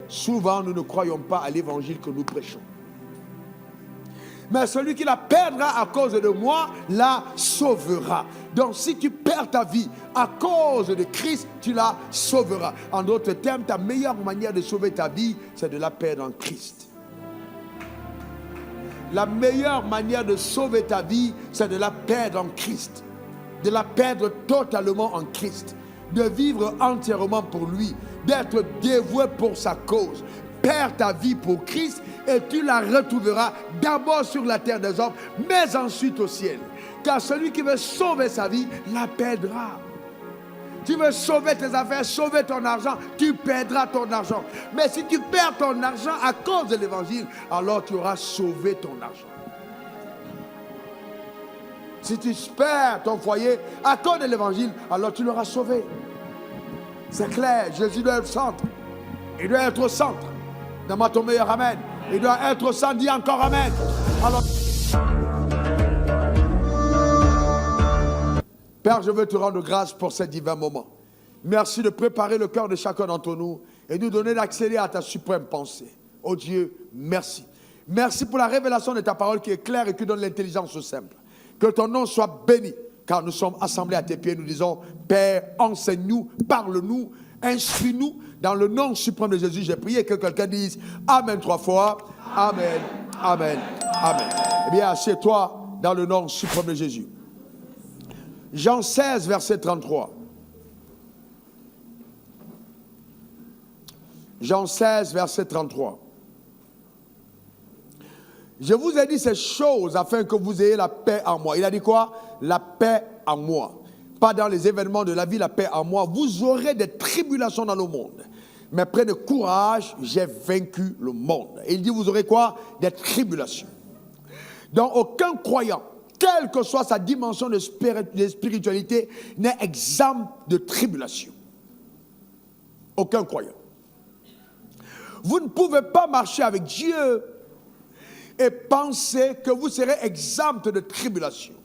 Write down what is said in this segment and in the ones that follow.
souvent nous ne croyons pas à l'évangile que nous prêchons. Mais celui qui la perdra à cause de moi, la sauvera. Donc si tu perds ta vie à cause de Christ, tu la sauveras. En d'autres termes, ta meilleure manière de sauver ta vie, c'est de la perdre en Christ. La meilleure manière de sauver ta vie, c'est de la perdre en Christ. De la perdre totalement en Christ. De vivre entièrement pour lui. D'être dévoué pour sa cause. Perds ta vie pour Christ et tu la retrouveras d'abord sur la terre des hommes, mais ensuite au ciel. Car celui qui veut sauver sa vie, la perdra. Tu veux sauver tes affaires, sauver ton argent, tu perdras ton argent. Mais si tu perds ton argent à cause de l'évangile, alors tu auras sauvé ton argent. Si tu perds ton foyer à cause de l'évangile, alors tu l'auras sauvé. C'est clair, Jésus doit être au centre. Il doit être au centre. Donne-moi ton meilleur amen. Il doit être au centre, dis encore amen. Alors, Père, je veux te rendre grâce pour ces divins moments. Merci de préparer le cœur de chacun d'entre nous et nous donner d'accéder à ta suprême pensée. Oh Dieu, merci. Merci pour la révélation de ta parole qui est claire et qui donne l'intelligence au simple. Que ton nom soit béni, car nous sommes assemblés à tes pieds. Nous disons, Père, enseigne-nous, parle-nous, instruis-nous. Dans le nom suprême de Jésus, j'ai prié que quelqu'un dise Amen 3 fois. Amen, Amen, Amen. Eh bien, assieds-toi dans le nom suprême de Jésus. Jean 16, verset 33. Jean 16, verset 33. Je vous ai dit ces choses afin que vous ayez la paix en moi. Il a dit quoi? La paix en moi. Pas dans les événements de la vie, la paix en moi. Vous aurez des tribulations dans le monde. Mais prenez courage, j'ai vaincu le monde. Et il dit, vous aurez quoi? Des tribulations. Donc, aucun croyant, quelle que soit sa dimension de spiritualité, n'est exempt de tribulation. Aucun croyant. Vous ne pouvez pas marcher avec Dieu et penser que vous serez exempt de tribulation.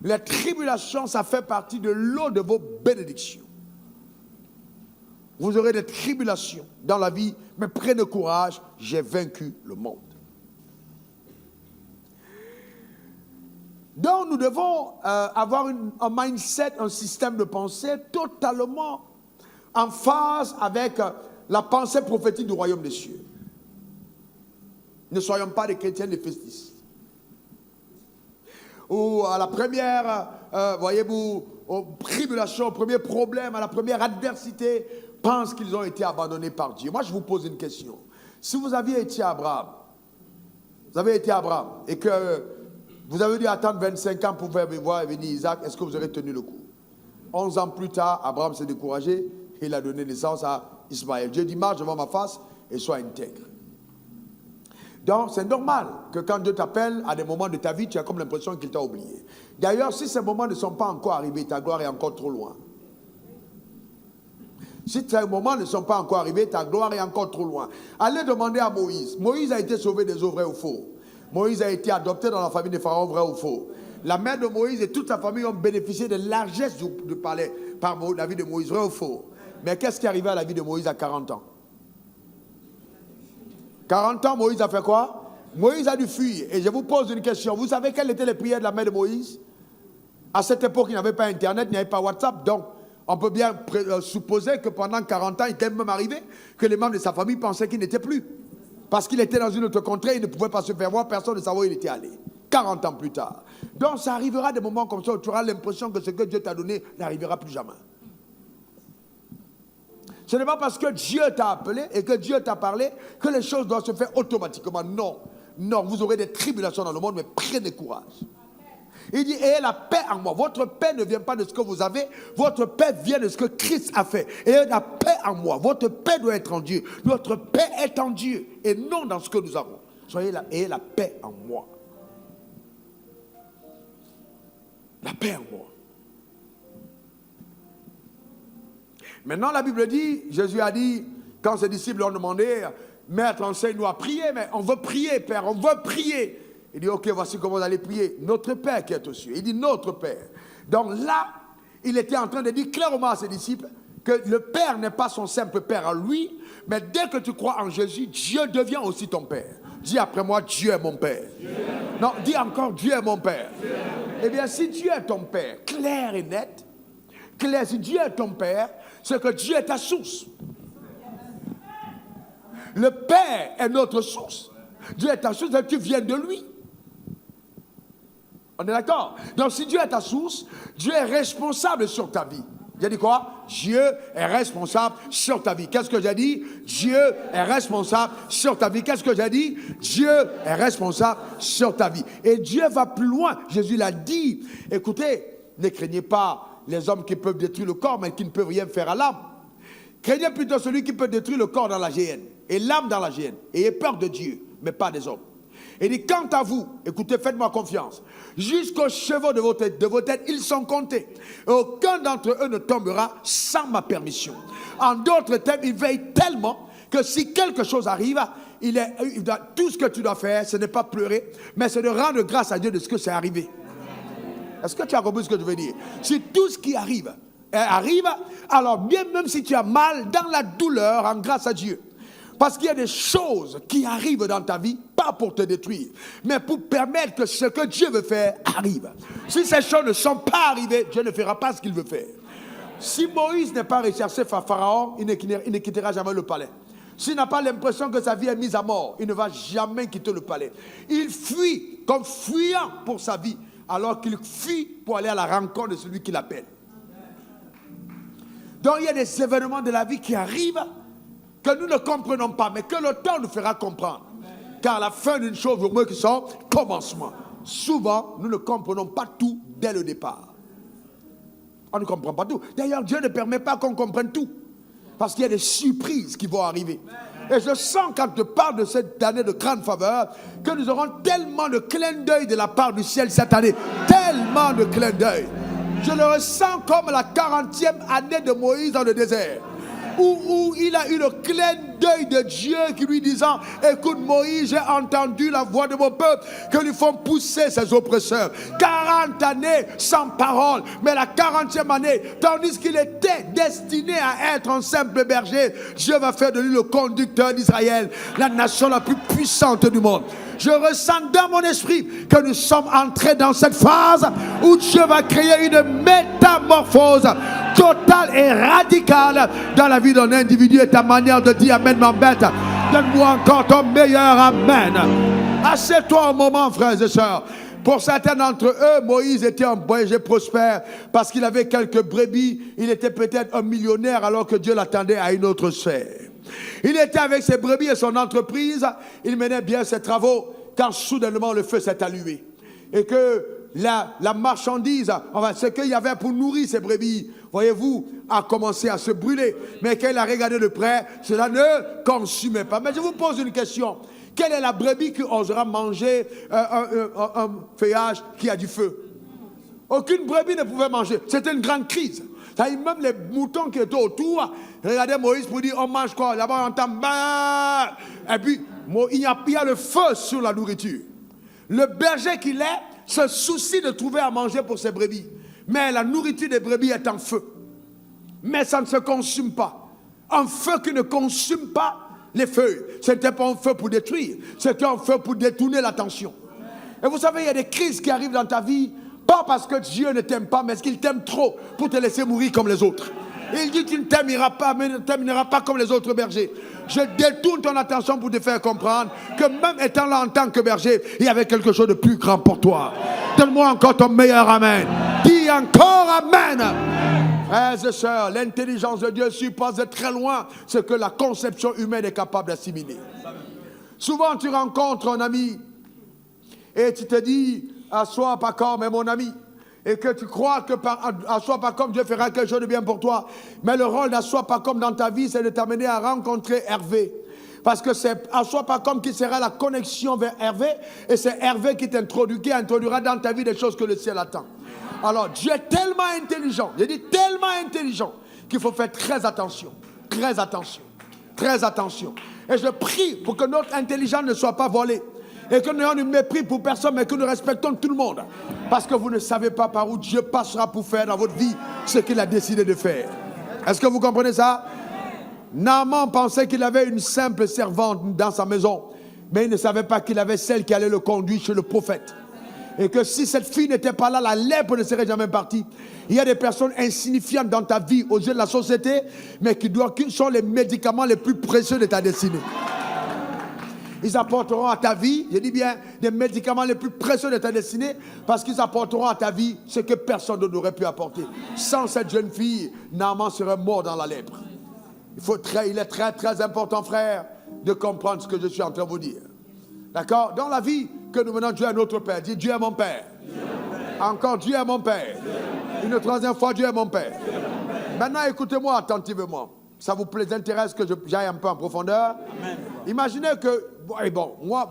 Les tribulations, ça fait partie de l'eau de vos bénédictions. Vous aurez des tribulations dans la vie, mais prenez courage, j'ai vaincu le monde. Donc nous devons avoir un mindset, un système de pensée totalement en phase avec la pensée prophétique du royaume des cieux. Ne soyons pas des chrétiens défaitistes. Ou à la première, voyez-vous, tribulation, au premier problème, à la première adversité, pensent qu'ils ont été abandonnés par Dieu. Moi, je vous pose une question. Si vous aviez été Abraham, et que vous avez dû attendre 25 ans pour faire voir venir Isaac, est-ce que vous aurez tenu le coup? 11 ans plus tard, Abraham s'est découragé et il a donné naissance à Ismaël. Dieu dit, marche devant ma face et sois intègre. Donc, c'est normal que quand Dieu t'appelle à des moments de ta vie, tu as comme l'impression qu'il t'a oublié. D'ailleurs, si ces moments ne sont pas encore arrivés, ta gloire est encore trop loin. Si ces moments ne sont pas encore arrivés, ta gloire est encore trop loin. Allez demander à Moïse. Moïse a été sauvé des eaux, vrai ou faux? Moïse a été adopté dans la famille de Pharaon, vrai ou faux? La mère de Moïse et toute sa famille ont bénéficié de largesse du palais par la vie de Moïse, vrai ou faux? Mais qu'est-ce qui est arrivé à la vie de Moïse à 40 ans? 40 ans, Moïse a fait quoi? Moïse a dû fuir. Et je vous pose une question. Vous savez quelles étaient les prières de la mère de Moïse? À cette époque, il n'y avait pas Internet, il n'y avait pas WhatsApp. Donc, on peut bien supposer que pendant 40 ans, il était même arrivé que les membres de sa famille pensaient qu'il n'était plus. Parce qu'il était dans une autre contrée, il ne pouvait pas se faire voir, personne ne savait où il était allé. 40 ans plus tard. Donc, ça arrivera des moments comme ça où tu auras l'impression que ce que Dieu t'a donné n'arrivera plus jamais. Ce n'est pas parce que Dieu t'a appelé et que Dieu t'a parlé que les choses doivent se faire automatiquement. Non, non, vous aurez des tribulations dans le monde, mais prenez courage. Il dit, ayez la paix en moi. Votre paix ne vient pas de ce que vous avez, votre paix vient de ce que Christ a fait. Ayez la paix en moi. Votre paix doit être en Dieu. Notre paix est en Dieu et non dans ce que nous avons. Ayez la paix en moi. La paix en moi. Maintenant, la Bible dit, Jésus a dit, quand ses disciples ont demandé, Maître, enseigne-nous à prier, mais on veut prier, Père, on veut prier. Il dit, ok, voici comment vous allez prier. Notre Père qui est aux cieux. Il dit, notre Père. Donc là, il était en train de dire clairement à ses disciples que que le Père n'est pas son simple Père à lui, mais dès que tu crois en Jésus, Dieu devient aussi ton Père. Dis après moi, Dieu est mon Père. Non, dis encore, Dieu est mon Père. Eh bien, si Dieu est ton Père, clair et net, clair, si Dieu est ton Père, c'est que Dieu est ta source. Le Père est notre source. Dieu est ta source et tu viens de lui. On est d'accord? Donc si Dieu est ta source, Dieu est responsable sur ta vie. J'ai dit quoi? Dieu est responsable sur ta vie. Qu'est-ce que j'ai dit? Dieu est responsable sur ta vie. Qu'est-ce que j'ai dit? Dieu est responsable sur ta vie. Et Dieu va plus loin. Jésus l'a dit. Écoutez, ne craignez pas les hommes qui peuvent détruire le corps, mais qui ne peuvent rien faire à l'âme. Craignez plutôt celui qui peut détruire le corps dans la géhenne et l'âme dans la géhenne. Ayez peur de Dieu, mais pas des hommes. Et dit, quant à vous, écoutez, faites-moi confiance. Jusqu'aux cheveux de vos têtes, ils sont comptés. Et aucun d'entre eux ne tombera sans ma permission. En d'autres termes, il veille tellement que si quelque chose arrive, tout ce que tu dois faire, ce n'est pas pleurer, mais c'est de rendre grâce à Dieu de ce que c'est arrivé. Est-ce que tu as compris ce que je veux dire? Si tout ce qui arrive, alors bien même si tu as mal, dans la douleur, en grâce à Dieu. Parce qu'il y a des choses qui arrivent dans ta vie, pas pour te détruire, mais pour permettre que ce que Dieu veut faire arrive. Si ces choses ne sont pas arrivées, Dieu ne fera pas ce qu'il veut faire. Si Moïse n'est pas recherché par Pharaon, il ne quittera jamais le palais. S'il n'a pas l'impression que sa vie est mise à mort, il ne va jamais quitter le palais. Il fuit comme fuyant pour sa vie, alors qu'il fuit pour aller à la rencontre de celui qui l'appelle. Donc il y a des événements de la vie qui arrivent, que nous ne comprenons pas, mais que le temps nous fera comprendre. Car la fin d'une chose vaut mieux que son commencement. Souvent, nous ne comprenons pas tout dès le départ. On ne comprend pas tout. D'ailleurs, Dieu ne permet pas qu'on comprenne tout. Parce qu'il y a des surprises qui vont arriver. Et je sens, quand je parle de cette année de grande faveur, que nous aurons tellement de clins d'œil de la part du ciel cette année. Tellement de clins d'œil. Je le ressens comme la 40e année de Moïse dans le désert. Où il a eu le clin d'œil de Dieu qui lui disant, écoute Moïse, j'ai entendu la voix de mon peuple, que lui font pousser ses oppresseurs. 40 années sans parole, mais la 40e année, tandis qu'il était destiné à être un simple berger, Dieu va faire de lui le conducteur d'Israël, la nation la plus puissante du monde. Je ressens dans mon esprit que nous sommes entrés dans cette phase où Dieu va créer une métamorphose totale et radicale dans la vie d'un individu. Et ta manière de dire amen m'embête. Donne-moi encore ton meilleur amen. Assieds-toi un moment, frères et sœurs. Pour certains d'entre eux, Moïse était un berger prospère parce qu'il avait quelques brebis. Il était peut-être un millionnaire alors que Dieu l'attendait à une autre sphère. Il était avec ses brebis et son entreprise. Il menait bien ses travaux quand soudainement le feu s'est allumé. Et que la marchandise, enfin ce qu'il y avait pour nourrir ses brebis, voyez-vous, a commencé à se brûler. Mais quand il a regardé de près, cela ne consumait pas. Mais je vous pose une question. Quelle est la brebis qui osera manger un feuillage qui a du feu? Aucune brebis ne pouvait manger. C'était une grande crise. Même les moutons qui étaient autour, regardaient Moïse pour dire, on mange quoi? Là-bas, on entend, bah! Et puis, il y a le feu sur la nourriture. Le berger qu'il est se soucie de trouver à manger pour ses brebis. Mais la nourriture des brebis est en feu. Mais ça ne se consume pas. Un feu qui ne consume pas les feuilles. Ce n'était pas un feu pour détruire. C'était un feu pour détourner l'attention. Et vous savez, il y a des crises qui arrivent dans ta vie. Pas parce que Dieu ne t'aime pas, mais parce qu'il t'aime trop pour te laisser mourir comme les autres. Il dit qu'il ne t'aimera pas, mais ne t'aimera pas comme les autres bergers. Je détourne ton attention pour te faire comprendre que même étant là en tant que berger, il y avait quelque chose de plus grand pour toi. Donne-moi encore ton meilleur amen. Dis encore amen. Frères et sœurs, l'intelligence de Dieu surpasse de très loin ce que la conception humaine est capable d'assimiler. Souvent tu rencontres un ami et tu te dis, assois pas comme mon ami, et que tu crois que par assois pas comme Dieu fera quelque chose de bien pour toi. Mais le rôle d'assois pas comme dans ta vie, c'est de t'amener à rencontrer Hervé. Parce que c'est assois pas comme qui sera la connexion vers Hervé, et c'est Hervé qui introduira dans ta vie des choses que le ciel attend. Alors Dieu est tellement intelligent, je dis tellement intelligent, qu'il faut faire très attention, très attention, très attention. Et je prie pour que notre intelligence ne soit pas volée. Et que nous n'ayons du mépris pour personne, mais que nous respectons tout le monde. Parce que vous ne savez pas par où Dieu passera pour faire dans votre vie ce qu'il a décidé de faire. Est-ce que vous comprenez ça? Naaman pensait qu'il avait une simple servante dans sa maison, mais il ne savait pas qu'il avait celle qui allait le conduire chez le prophète. Et que si cette fille n'était pas là, la lèpre ne serait jamais partie. Il y a des personnes insignifiantes dans ta vie, aux yeux de la société, mais qui sont les médicaments les plus précieux de ta destinée. Ils apporteront à ta vie, je dis bien, des médicaments les plus précieux de ta destinée, parce qu'ils apporteront à ta vie ce que personne n'aurait pu apporter. Sans cette jeune fille, Naaman serait mort dans la lèpre. Il est très, très important, frère, de comprendre ce que je suis en train de vous dire. D'accord? Dans la vie que nous venons, Dieu est notre Père. Dis, Dieu est mon Père. Encore, Dieu est mon Père. Une troisième fois, Dieu est mon Père. Maintenant, écoutez-moi attentivement. Ça vous intéresse que j'aille un peu en profondeur? Amen. Imaginez que, bon, moi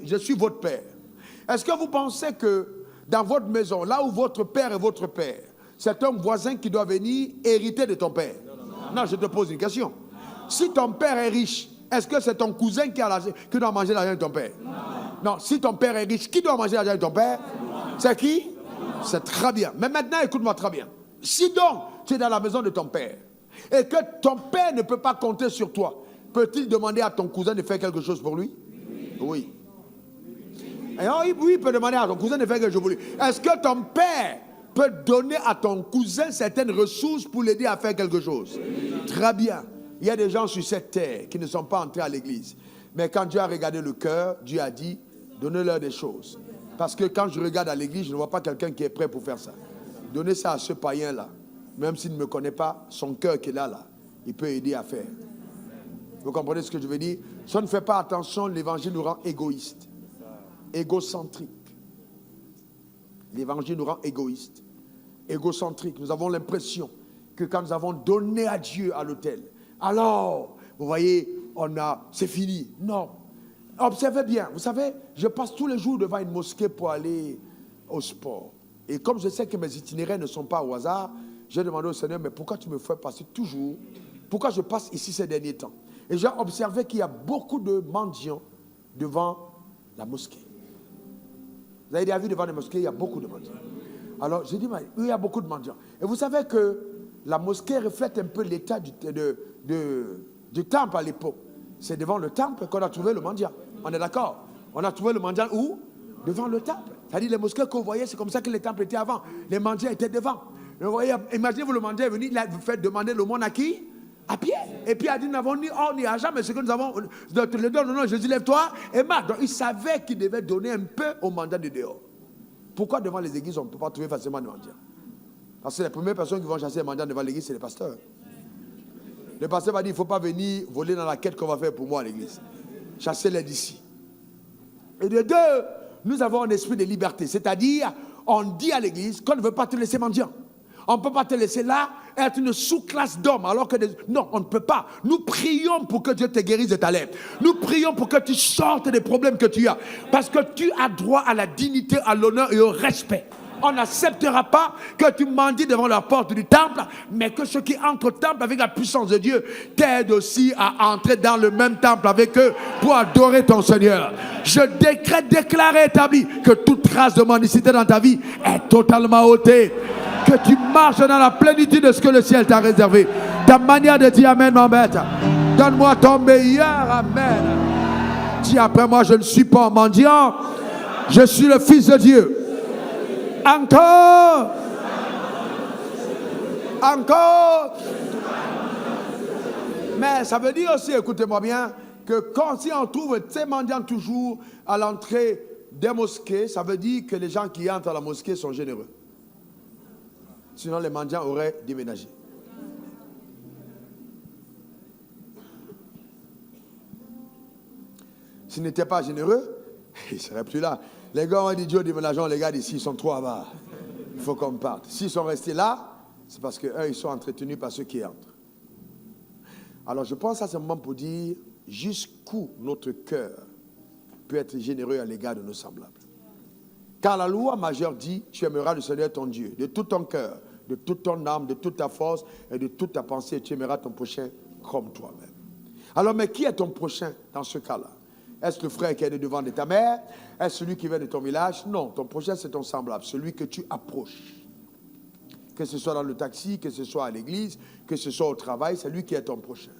je suis votre père. Est-ce que vous pensez que dans votre maison, là où votre père est votre père, c'est un voisin qui doit venir hériter de ton père? Non, je te pose une question. Si ton père est riche, est-ce que c'est ton cousin qui doit manger l'argent de ton père? Non, si ton père est riche, qui doit manger l'argent de ton père? C'est qui? C'est très bien. Mais maintenant, écoute-moi très bien. Si donc tu es dans la maison de ton père, et que ton père ne peut pas compter sur toi, peut-il demander à ton cousin de faire quelque chose pour lui? Oui. Oui, il peut demander à ton cousin de faire quelque chose pour lui. Est-ce que ton père peut donner à ton cousin certaines ressources pour l'aider à faire quelque chose? Très bien. Il y a des gens sur cette terre qui ne sont pas entrés à l'église. Mais quand Dieu a regardé le cœur, Dieu a dit, donnez-leur des choses. Parce que quand je regarde à l'église, je ne vois pas quelqu'un qui est prêt pour faire ça. Donnez ça à ce païen-là. Même s'il ne me connaît pas, son cœur qu'il a là, il peut aider à faire. Vous comprenez ce que je veux dire? Si on ne fait pas attention, l'évangile nous rend égoïstes, égocentriques. L'évangile nous rend égoïstes, égocentriques. Nous avons l'impression que quand nous avons donné à Dieu à l'autel, alors, vous voyez, c'est fini. Non. Observez bien. Vous savez, je passe tous les jours devant une mosquée pour aller au sport. Et comme je sais que mes itinéraires ne sont pas au hasard, j'ai demandé au Seigneur, mais pourquoi tu me fais passer toujours? Pourquoi je passe ici ces derniers temps? Et j'ai observé qu'il y a beaucoup de mendiants devant la mosquée. Vous avez déjà vu devant les mosquées, il y a beaucoup de mendiants. Alors, j'ai dit, mais il y a beaucoup de mendiants. Et vous savez que la mosquée reflète un peu l'état du temple à l'époque. C'est devant le temple qu'on a trouvé le mendiant. On est d'accord? On a trouvé le mendiant où? Devant le temple. C'est-à-dire les mosquées que vous voyez, c'est comme ça que les temples étaient avant. Les mendiants étaient devant. Vous voyez, imaginez-vous, le mendiant est venu, il a fait demander l'aumône à qui? À pied. Et puis il a dit, nous n'avons ni or ni argent, mais ce que nous avons, je te le donne, non, Jésus, lève-toi et marche. Donc il savait qu'il devait donner un peu au mendiant de dehors. Pourquoi devant les églises, on ne peut pas trouver facilement des mendiants? Parce que les premières personnes qui vont chasser les mendiants devant l'église, c'est les pasteurs. Le pasteur va dire, il ne faut pas venir voler dans la quête qu'on va faire pour moi à l'église. Chassez-les d'ici. Et de deux, nous avons un esprit de liberté. C'est-à-dire, on dit à l'église qu'on ne veut pas te laisser mendiant. On ne peut pas te laisser là, être une sous-classe d'hommes, alors que... Non, on ne peut pas. Nous prions pour que Dieu te guérisse de ta lèpre. Nous prions pour que tu sortes des problèmes que tu as. Parce que tu as droit à la dignité, à l'honneur et au respect. On n'acceptera pas que tu mendies devant la porte du temple, mais que ceux qui entrent au temple avec la puissance de Dieu t'aident aussi à entrer dans le même temple avec eux pour adorer ton Seigneur. Je déclare et établis que toute trace de mendicité dans ta vie est totalement ôtée. Que tu marches dans la plénitude de ce que le ciel t'a réservé. Ta manière de dire Amen m'embête. Donne-moi ton meilleur Amen. Dis après moi, je ne suis pas un mendiant. Je suis le Fils de Dieu. Encore. Encore. Mais ça veut dire aussi, écoutez-moi bien, que si on trouve ces mendiants toujours à l'entrée des mosquées, ça veut dire que les gens qui entrent à la mosquée sont généreux. Sinon, les mendiants auraient déménagé. S'ils n'étaient pas généreux, ils ne seraient plus là. Les gars ont dit, Dieu, déménageons, les gars d'ici, ils sont trop bas. Il faut qu'on parte. S'ils sont restés là, c'est parce qu'eux, ils sont entretenus par ceux qui entrent. Alors, je pense à ce moment pour dire jusqu'où notre cœur peut être généreux à l'égard de nos semblables. Car la loi majeure dit, tu aimeras le Seigneur ton Dieu de tout ton cœur, de toute ton âme, de toute ta force et de toute ta pensée, et tu aimeras ton prochain comme toi-même. Alors, mais qui est ton prochain dans ce cas-là? Est-ce le frère qui est devant de ta mère? Est-ce celui qui vient de ton village? Non, ton prochain c'est ton semblable, celui que tu approches. que ce soit dans le taxi, que ce soit à l'église, que ce soit au travail, c'est lui qui est ton prochain.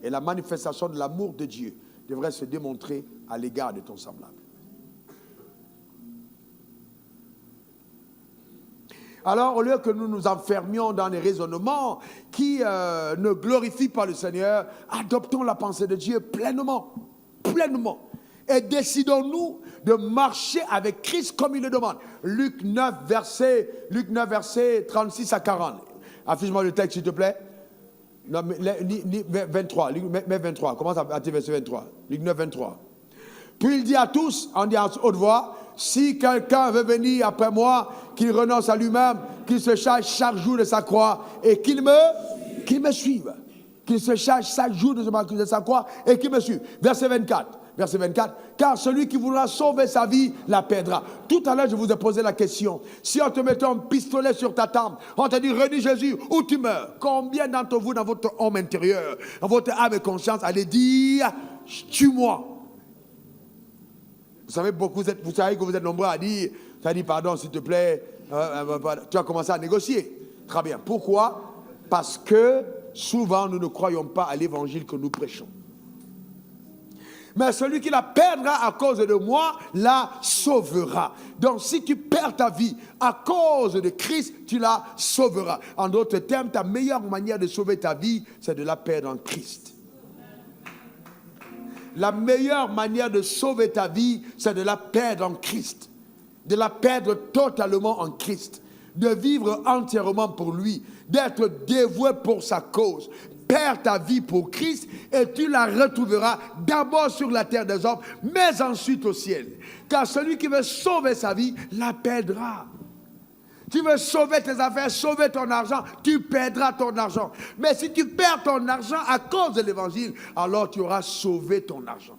Et la manifestation de l'amour de Dieu devrait se démontrer à l'égard de ton semblable. Alors, au lieu que nous nous enfermions dans des raisonnements qui ne glorifient pas le Seigneur, adoptons la pensée de Dieu pleinement, pleinement. Et décidons-nous de marcher avec Christ comme il le demande. Luc 9, verset 36 à 40. Affiche-moi le texte, s'il te plaît. Non, mais, 23, mais 23. Commence à verset 23. Luc 9, 23. Puis il dit à tous, on dit en haute voix, si quelqu'un veut venir après moi, qu'il renonce à lui-même, qu'il se charge chaque jour de sa croix et qu'il me suive. Qu'il se charge chaque jour de sa croix et qu'il me suive. Verset 24. Verset 24. Car celui qui voudra sauver sa vie la perdra. Tout à l'heure, je vous ai posé la question. Si on te mettait un pistolet sur ta tempe, on te dit, renie Jésus ou tu meurs. Combien d'entre vous, dans votre homme intérieur, dans votre âme et conscience, allez dire, tue-moi? Vous savez, vous savez que vous êtes nombreux à dire, tu as dit pardon s'il te plaît, tu as commencé à négocier. Très bien. Pourquoi? Parce que souvent nous ne croyons pas à l'évangile que nous prêchons. Mais celui qui la perdra à cause de moi, la sauvera. Donc si tu perds ta vie à cause de Christ, tu la sauveras. En d'autres termes, ta meilleure manière de sauver ta vie, c'est de la perdre en Christ. La meilleure manière de sauver ta vie, c'est de la perdre en Christ. De la perdre totalement en Christ. De vivre entièrement pour lui. D'être dévoué pour sa cause. Perds ta vie pour Christ et tu la retrouveras d'abord sur la terre des hommes, mais ensuite au ciel. Car celui qui veut sauver sa vie, la perdra. Tu veux sauver tes affaires, sauver ton argent, tu perdras ton argent. Mais si tu perds ton argent à cause de l'évangile, alors tu auras sauvé ton argent.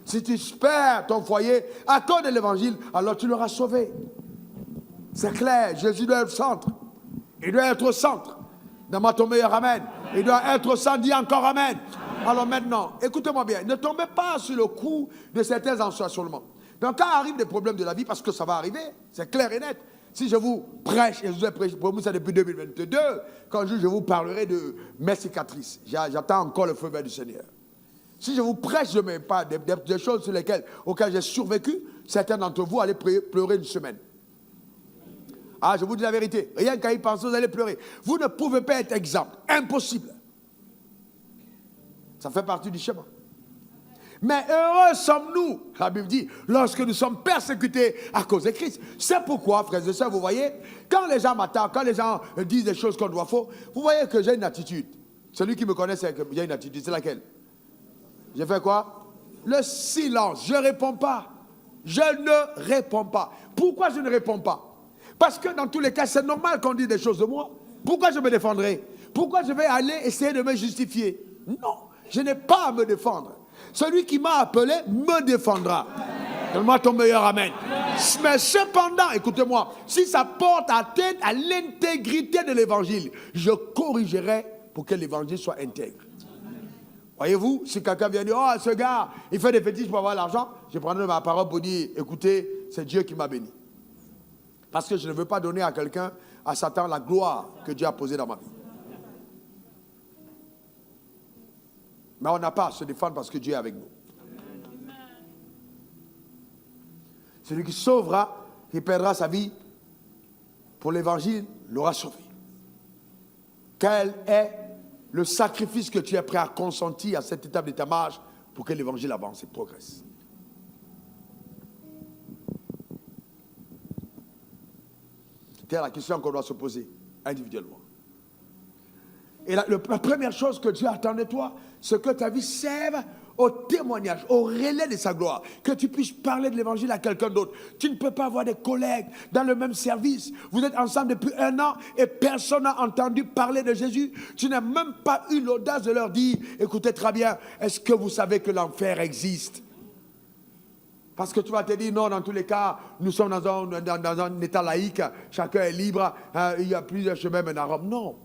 Si tu perds ton foyer à cause de l'évangile, alors tu l'auras sauvé. C'est clair, Jésus doit être au centre. Il doit être au centre. Donne-moi ton meilleur amen. Il doit être au centre, dis encore amen. Alors maintenant, écoutez-moi bien, ne tombez pas sur le coup de certains ensoleillements. Donc quand arrivent des problèmes de la vie, parce que ça va arriver, c'est clair et net. Si je vous prêche, et je vous ai prêché pour vous ça depuis 2022, quand je vous parlerai de mes cicatrices, j'attends encore le feu vert du Seigneur. Si je vous prêche de mes pas, des choses sur auxquelles j'ai survécu, certains d'entre vous allaient pleurer une semaine. Ah, je vous dis la vérité, rien qu'à y penser, vous allez pleurer. Vous ne pouvez pas être exempt, impossible. Ça fait partie du chemin. Mais heureux sommes-nous, la Bible dit, lorsque nous sommes persécutés à cause de Christ. C'est pourquoi, frères et sœurs, vous voyez, quand les gens m'attaquent, quand les gens disent des choses qu'on doit faux, vous voyez que j'ai une attitude. Celui qui me connaît, c'est que j'ai une attitude. C'est laquelle? J'ai fait quoi? Le silence. Je ne réponds pas. Je ne réponds pas. Pourquoi je ne réponds pas? Parce que dans tous les cas, c'est normal qu'on dise des choses de moi. Pourquoi je me défendrai? Pourquoi je vais aller essayer de me justifier? Non, je n'ai pas à me défendre. Celui qui m'a appelé me défendra. Donne-moi ton meilleur amen. Mais cependant, écoutez-moi, si ça porte atteinte à l'intégrité de l'évangile, je corrigerai pour que l'évangile soit intègre. Voyez-vous, si quelqu'un vient dire, oh, ce gars, il fait des fétiches pour avoir l'argent, je prendrai ma parole pour dire, écoutez, c'est Dieu qui m'a béni. Parce que je ne veux pas donner à quelqu'un, à Satan, la gloire que Dieu a posée dans ma vie. Mais on n'a pas à se défendre parce que Dieu est avec nous. Celui qui sauvera, qui perdra sa vie pour l'évangile, l'aura sauvé. Quel est le sacrifice que tu es prêt à consentir à cette étape de ta marche pour que l'évangile avance et progresse? C'est la question qu'on doit se poser individuellement. Et la première chose que Dieu attend de toi, c'est que ta vie serve au témoignage, au relais de sa gloire. Que tu puisses parler de l'évangile à quelqu'un d'autre. Tu ne peux pas avoir des collègues dans le même service. Vous êtes ensemble depuis 1 an et personne n'a entendu parler de Jésus. Tu n'as même pas eu l'audace de leur dire, écoutez très bien, est-ce que vous savez que l'enfer existe? Parce que tu vas te dire, non, dans tous les cas, nous sommes dans un état laïque, chacun est libre, il y a plusieurs chemins mènent à Rome. Non.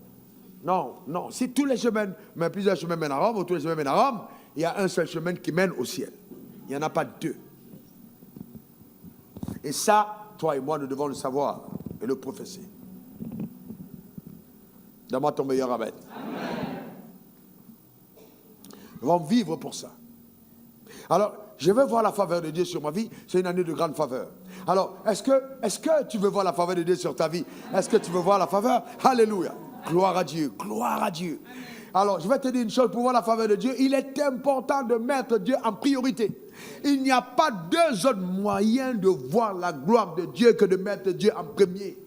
Non, non. Si tous les chemins, mais plusieurs chemins mènent à Rome, ou tous les chemins mènent à Rome, il y a un seul chemin qui mène au ciel. Il n'y en a pas deux. Et ça, toi et moi, nous devons le savoir. et le prophétie. Donne-moi ton meilleur amen. Nous allons vivre pour ça. Alors, je veux voir la faveur de Dieu sur ma vie. C'est une année de grande faveur. Alors, est-ce que tu veux voir la faveur de Dieu sur ta vie? Est-ce que tu veux voir la faveur? Alléluia. Gloire à Dieu. Gloire à Dieu. Alors, je vais te dire une chose. Pour voir la faveur de Dieu, il est important de mettre Dieu en priorité. Il n'y a pas deux autres moyens de voir la gloire de Dieu que de mettre Dieu en premier.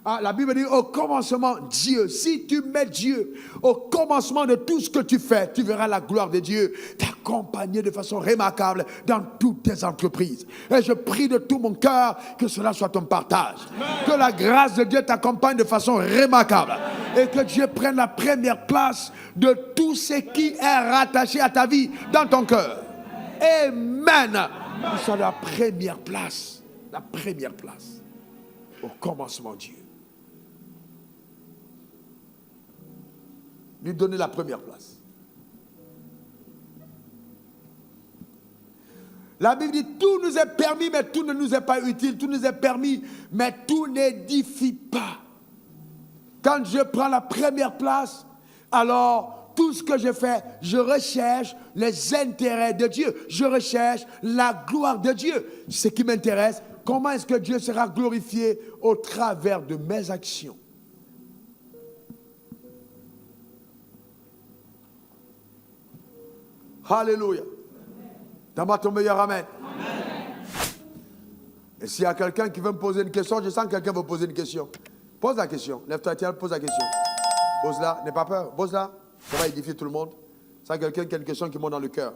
Ah, la Bible dit au commencement Dieu. Si tu mets Dieu au commencement de tout ce que tu fais, tu verras la gloire de Dieu t'accompagner de façon remarquable dans toutes tes entreprises. Et je prie de tout mon cœur que cela soit ton partage. Que la grâce de Dieu t'accompagne de façon remarquable. Et que Dieu prenne la première place de tout ce qui est rattaché à ta vie dans ton cœur. Amen. Que soit la première place. La première place. Au commencement Dieu. Lui donner la première place. La Bible dit tout nous est permis, mais tout ne nous est pas utile. Tout nous est permis, mais tout n'édifie pas. Quand je prends la première place, alors tout ce que je fais, je recherche les intérêts de Dieu. Je recherche la gloire de Dieu. Ce qui m'intéresse, comment est-ce que Dieu sera glorifié au travers de mes actions? Alléluia. Donne-moi ton meilleur amen. Et s'il y a quelqu'un qui veut me poser une question, je sens que quelqu'un veut poser une question. Pose la question. Lève-toi, tiens, pose la question. Pose-la, n'aie pas peur. Pose-la. Ça va édifier tout le monde. C'est quelqu'un qui a une question qui monte dans le cœur.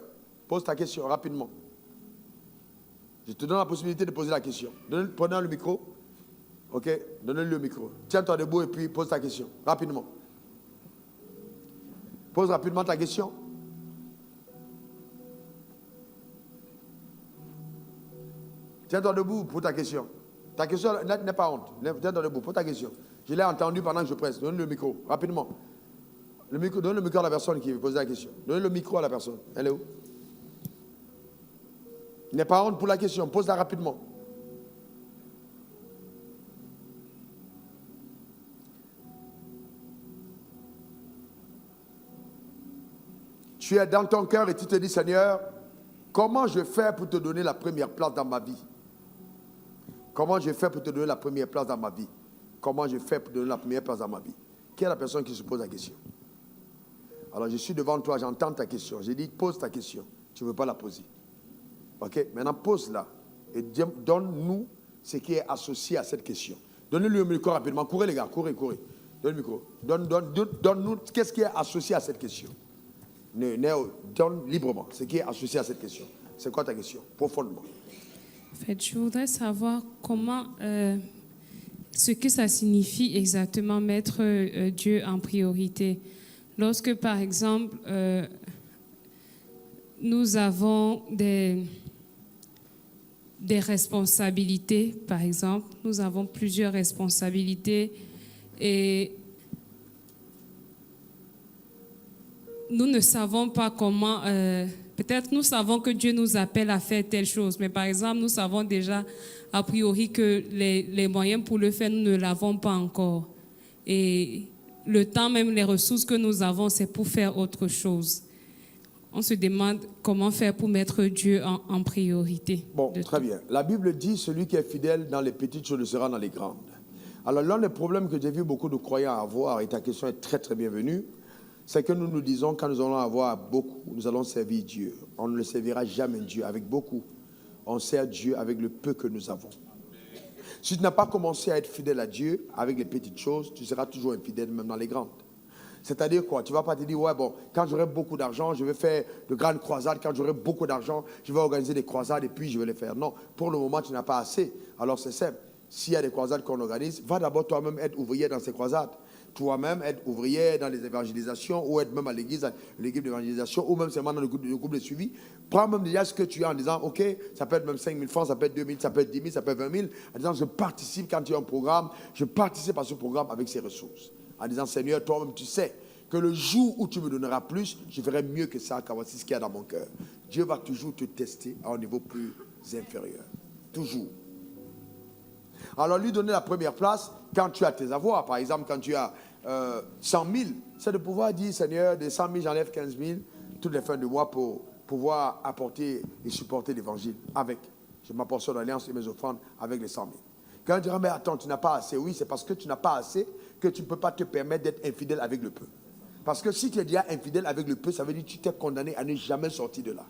Pose ta question rapidement. Je te donne la possibilité de poser la question. Prenez le micro. Ok? Donnez-lui le micro. Tiens-toi debout et puis pose ta question. Rapidement. Pose rapidement ta question. Tiens-toi debout pour ta question. Ta question n'est pas honte. Tiens-toi debout pour ta question. Je l'ai entendu pendant que je presse. Donne le micro, rapidement. Donne le micro à la personne qui veut poser la question. Donne le micro à la personne. Elle est où? N'aie pas honte pour la question. Pose-la rapidement. Tu es dans ton cœur et tu te dis, Seigneur, comment je fais pour te donner la première place dans ma vie? Comment je fais pour te donner la première place dans ma vie? Comment je fais pour te donner la première place dans ma vie? Qui est la personne qui se pose la question? Alors je suis devant toi, j'entends ta question. J'ai dit, pose ta question. Tu ne veux pas la poser. Ok? Maintenant, pose-la. Et donne-nous ce qui est associé à cette question. Donnez-lui le micro rapidement. Courez les gars, courez. Donne le micro. Donne-nous qu'est-ce qui est associé à cette question. Donne librement ce qui est associé à cette question. C'est quoi ta question? Profondément. En fait, je voudrais savoir comment, ce que ça signifie exactement mettre Dieu en priorité. Lorsque, par exemple, nous avons des responsabilités, par exemple, nous avons plusieurs responsabilités et nous ne savons pas comment... peut-être nous savons que Dieu nous appelle à faire telle chose, mais par exemple, nous savons déjà a priori que les moyens pour le faire, nous ne l'avons pas encore. Et le temps, même les ressources que nous avons, c'est pour faire autre chose. On se demande comment faire pour mettre Dieu en priorité. Bon, très bien. La Bible dit, celui qui est fidèle dans les petites choses le sera dans les grandes. Alors l'un des problèmes que j'ai vu beaucoup de croyants avoir, et ta question est très très bienvenue, c'est que nous nous disons, quand nous allons avoir beaucoup, nous allons servir Dieu. On ne le servira jamais Dieu avec beaucoup. On sert Dieu avec le peu que nous avons. Si tu n'as pas commencé à être fidèle à Dieu avec les petites choses, tu seras toujours infidèle même dans les grandes. C'est-à-dire quoi? Tu ne vas pas te dire, ouais, bon, quand j'aurai beaucoup d'argent, je vais faire de grandes croisades. Quand j'aurai beaucoup d'argent, je vais organiser des croisades et puis je vais les faire. Non, pour le moment, tu n'as pas assez. Alors c'est simple. S'il y a des croisades qu'on organise, va d'abord toi-même être ouvrier dans ces croisades. Toi-même être ouvrier dans les évangélisations ou être même à l'église, l'équipe d'évangélisation ou même seulement dans le groupe de suivi. Prends même déjà ce que tu as en disant, ok, ça peut être même 5 000 francs, ça peut être 2 000, ça peut être 10 000, ça peut être 20 000. En disant, je participe quand tu as un programme, je participe à ce programme avec ses ressources. En disant, Seigneur, toi-même tu sais que le jour où tu me donneras plus, je ferai mieux que ça, car voici ce qu'il y a dans mon cœur. Dieu va toujours te tester à un niveau plus inférieur. Toujours. Alors lui donner la première place quand tu as tes avoirs. Par exemple, quand tu as 100 000, c'est de pouvoir dire, Seigneur, des 100 000, j'enlève 15 000 toutes les fins de mois pour pouvoir apporter et supporter l'évangile avec. Je m'apporte d'alliance et mes offrandes avec les 100 000. Quand on dira, mais attends, tu n'as pas assez. Oui, c'est parce que tu n'as pas assez que tu ne peux pas te permettre d'être infidèle avec le peu. Parce que si tu es déjà infidèle avec le peu, ça veut dire que tu t'es condamné à ne jamais sortir de là.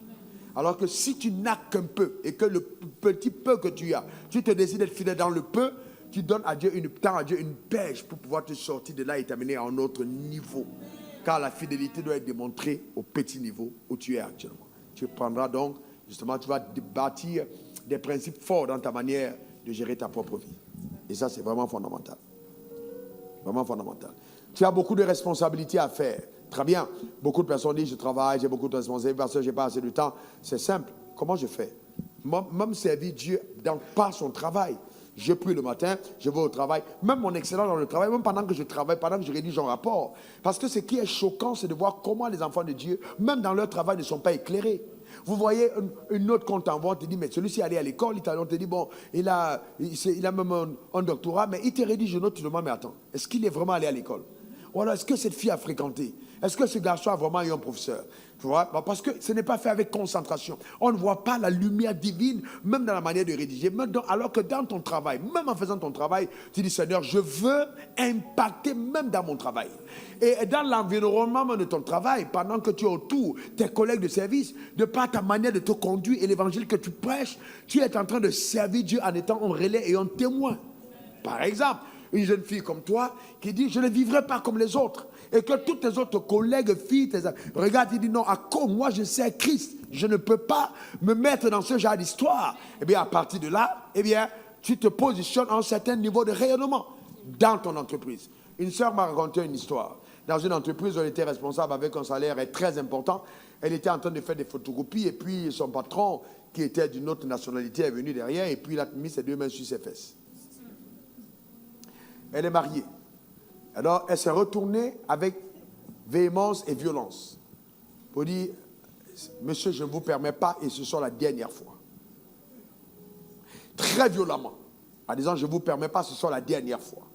Alors que si tu n'as qu'un peu et que le petit peu que tu as, tu te décides d'être fidèle dans le peu, tu donnes à Dieu une pêche pour pouvoir te sortir de là et t'amener à un autre niveau. Car la fidélité doit être démontrée au petit niveau où tu es actuellement. Tu prendras donc, justement, tu vas bâtir des principes forts dans ta manière de gérer ta propre vie. Et ça, c'est vraiment fondamental. Vraiment fondamental. Tu as beaucoup de responsabilités à faire. Très bien. Beaucoup de personnes disent, je travaille, j'ai beaucoup de responsabilités parce que je n'ai pas assez de temps. C'est simple. Comment je fais? Même servir Dieu par son travail. Je prie le matin, je vais au travail. Même mon excellence dans le travail, même pendant que je travaille, pendant que je rédige un rapport. Parce que ce qui est choquant, c'est de voir comment les enfants de Dieu, même dans leur travail, ne sont pas éclairés. Vous voyez une autre compte en vente, il dit, mais celui-ci est allé à l'école, on te dit, bon, il a même un doctorat, mais il te rédige une autre, tu te demandes, mais attends, est-ce qu'il est vraiment allé à l'école? Ou alors, est-ce que cette fille a fréquenté? Est-ce que ce garçon a vraiment eu un professeur? Tu vois? Parce que ce n'est pas fait avec concentration. On ne voit pas la lumière divine, même dans la manière de rédiger. Alors que dans ton travail, même en faisant ton travail, tu dis, Seigneur, je veux impacter même dans mon travail. Et dans l'environnement même de ton travail, pendant que tu es autour, tes collègues de service, de par ta manière de te conduire et l'évangile que tu prêches, tu es en train de servir Dieu en étant un relais et un témoin. Par exemple, une jeune fille comme toi qui dit, je ne vivrai pas comme les autres. Et que toutes tes autres collègues, filles, regarde, il dit, non, à cause, moi je sais Christ. Je ne peux pas me mettre dans ce genre d'histoire. Eh bien, à partir de là, eh bien, tu te positionnes à un certain niveau de rayonnement dans ton entreprise. Une sœur m'a raconté une histoire. Dans une entreprise, elle était responsable avec un salaire très important. Elle était en train de faire des photocopies et puis son patron, qui était d'une autre nationalité, est venu derrière et puis il a mis ses deux mains sur ses fesses. Elle est mariée. Alors, elle s'est retournée avec véhémence et violence pour dire, monsieur, je ne vous permets pas et ce sera la dernière fois. Très violemment, en disant, je ne vous permets pas, ce sera la dernière fois.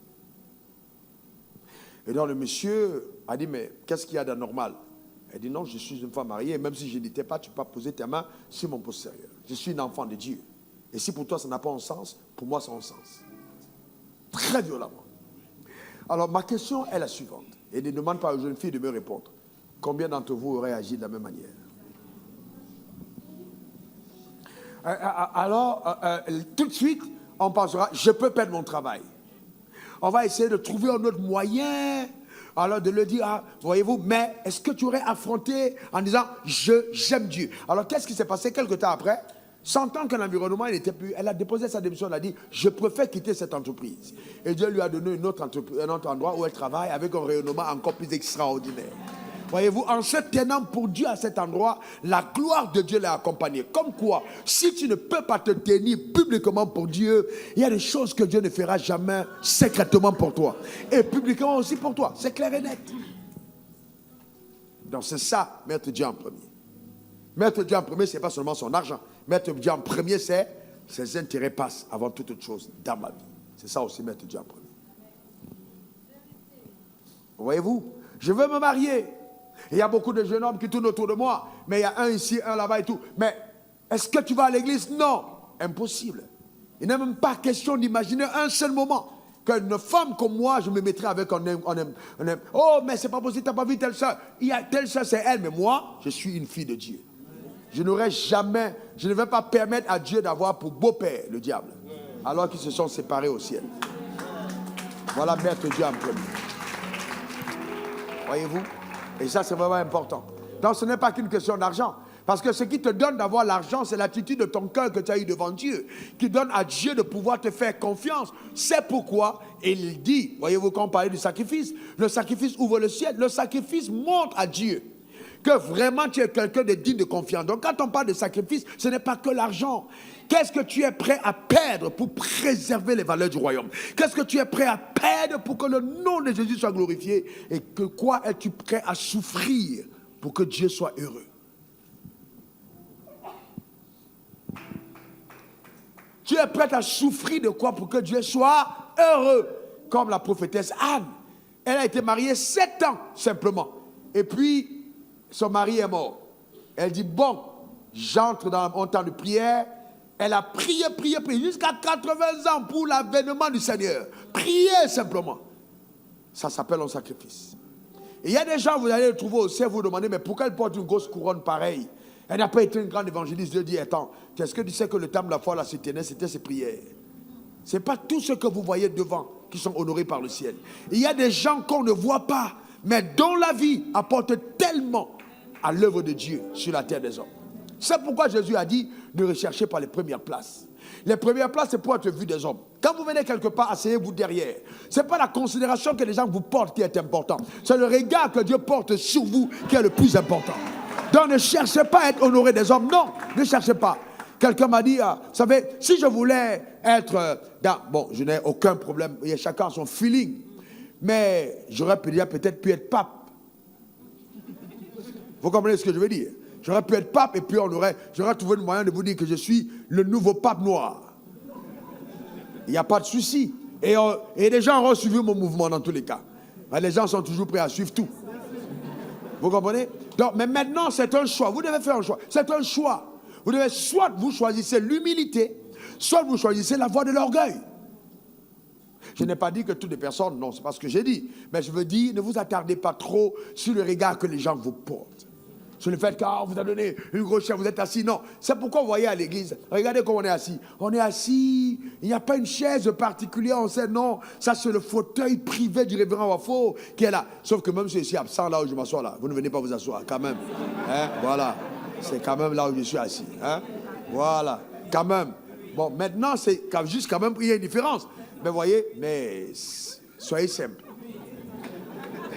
Et donc, le monsieur a dit, mais qu'est-ce qu'il y a d'anormal? Elle dit, non, je suis une femme mariée, et même si je n'étais pas, tu peux pas poser tes mains sur mon postérieur. Je suis une enfant de Dieu. Et si pour toi, ça n'a pas un sens, pour moi, ça a un sens. Très violemment. Alors, ma question est la suivante. Et ne demande pas aux jeunes filles de me répondre. Combien d'entre vous auraient agi de la même manière? Alors, tout de suite, on pensera, je peux perdre mon travail. On va essayer de trouver un autre moyen, alors de le dire, ah, voyez-vous, mais est-ce que tu aurais affronté en disant, j'aime Dieu? Alors, qu'est-ce qui s'est passé quelque temps après? Sentant que l'environnement n'était plus, elle a déposé sa démission, elle a dit, je préfère quitter cette entreprise. Et Dieu lui a donné un autre endroit où elle travaille avec un rayonnement encore plus extraordinaire. Voyez-vous, en se tenant pour Dieu à cet endroit, la gloire de Dieu l'a accompagnée. Comme quoi, si tu ne peux pas te tenir publiquement pour Dieu, il y a des choses que Dieu ne fera jamais secrètement pour toi. Et publiquement aussi pour toi. C'est clair et net. Donc c'est ça, mettre Dieu en premier. Mettre Dieu en premier, ce n'est pas seulement son argent. Mettre Dieu en premier, c'est ses intérêts passent avant toute autre chose dans ma vie. C'est ça aussi, mettre Dieu en premier. Voyez-vous, je veux me marier. Il y a beaucoup de jeunes hommes qui tournent autour de moi. Mais il y a un ici, un là-bas et tout. Mais est-ce que tu vas à l'église? Non. Impossible. Il n'est même pas question d'imaginer un seul moment qu'une femme comme moi, je me mettrais avec un homme. Oh, mais c'est pas possible, tu n'as pas vu telle soeur. Il y a telle soeur, c'est elle. Mais moi, je suis une fille de Dieu. Je n'aurais jamais, je ne vais pas permettre à Dieu d'avoir pour beau-père le diable. Alors qu'ils se sont séparés au ciel. Voilà, mettre Dieu en premier. Voyez-vous? Et ça, c'est vraiment important. Donc, ce n'est pas qu'une question d'argent. Parce que ce qui te donne d'avoir l'argent, c'est l'attitude de ton cœur que tu as eu devant Dieu, qui donne à Dieu de pouvoir te faire confiance. C'est pourquoi il dit, voyez-vous, quand on parlait du sacrifice, le sacrifice ouvre le ciel. Le sacrifice montre à Dieu que vraiment tu es quelqu'un de digne de confiance. Donc, quand on parle de sacrifice, ce n'est pas que l'argent. Qu'est-ce que tu es prêt à perdre pour préserver les valeurs du royaume? Qu'est-ce que tu es prêt à perdre pour que le nom de Jésus soit glorifié? Et que quoi es-tu prêt à souffrir pour que Dieu soit heureux? Tu es prête à souffrir de quoi pour que Dieu soit heureux? Comme la prophétesse Anne. Elle a été mariée 7 ans simplement. Et puis, son mari est mort. Elle dit, bon, j'entre dans mon temps de prière. Elle a prié jusqu'à 80 ans pour l'avènement du Seigneur. Prier simplement. Ça s'appelle un sacrifice. Et il y a des gens, vous allez le trouver au ciel, vous demandez, mais pourquoi elle porte une grosse couronne pareille? Elle n'a pas été une grande évangéliste. Dieu dit, attends, est-ce que tu sais que le temps de la foi, là, c'était ses prières? Ce n'est pas tout ce que vous voyez devant qui sont honorés par le ciel. Il y a des gens qu'on ne voit pas, mais dont la vie apporte tellement à l'œuvre de Dieu sur la terre des hommes. C'est pourquoi Jésus a dit, ne recherchez pas les premières places. Les premières places, c'est pour être vu des hommes. Quand vous venez quelque part, asseyez-vous derrière. Ce n'est pas la considération que les gens vous portent qui est important. C'est le regard que Dieu porte sur vous qui est le plus important. Donc ne cherchez pas à être honoré des hommes. Non, ne cherchez pas. Quelqu'un m'a dit, vous savez, si je voulais être bon, je n'ai aucun problème, il y a chacun son feeling. Mais j'aurais peut-être pu être pape. Vous comprenez ce que je veux dire? J'aurais pu être pape et puis j'aurais trouvé le moyen de vous dire que je suis le nouveau pape noir. Il n'y a pas de souci. Et les gens auront suivi mon mouvement dans tous les cas. Les gens sont toujours prêts à suivre tout. Vous comprenez? Donc, mais maintenant, c'est un choix. Vous devez faire un choix. C'est un choix. Vous devez, soit vous choisissez l'humilité, soit vous choisissez la voie de l'orgueil. Je n'ai pas dit que toutes les personnes, non, c'est pas ce que j'ai dit. Mais je veux dire, ne vous attardez pas trop sur le regard que les gens vous portent. Sur le fait qu'on vous a donné une grosse chaise, vous êtes assis. Non, c'est pourquoi vous voyez à l'église, regardez comment on est assis. On est assis, il n'y a pas une chaise particulière, on sait, non, ça c'est le fauteuil privé du révérend Wafo qui est là. Sauf que même si je suis absent là où je m'assois là, vous ne venez pas vous asseoir, quand même. Hein? Voilà, c'est quand même là où je suis assis. Hein? Voilà, quand même. Bon, maintenant, c'est juste quand même, il y a une différence. Mais vous voyez, mais soyez simple.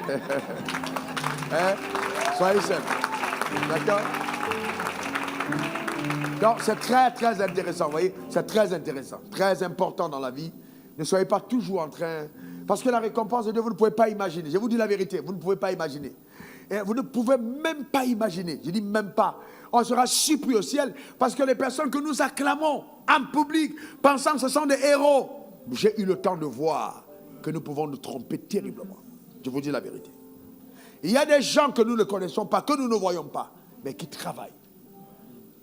Hein? Soyez simple. D'accord? Donc, c'est très, très intéressant, vous voyez? C'est très intéressant, très important dans la vie. Ne soyez pas toujours en train... Parce que la récompense de Dieu, vous ne pouvez pas imaginer. Je vous dis la vérité, vous ne pouvez pas imaginer. Et vous ne pouvez même pas imaginer. Je dis même pas. On sera surpris au ciel parce que les personnes que nous acclamons en public, pensant que ce sont des héros, j'ai eu le temps de voir que nous pouvons nous tromper terriblement. Je vous dis la vérité. Il y a des gens que nous ne connaissons pas, que nous ne voyons pas, mais qui travaillent,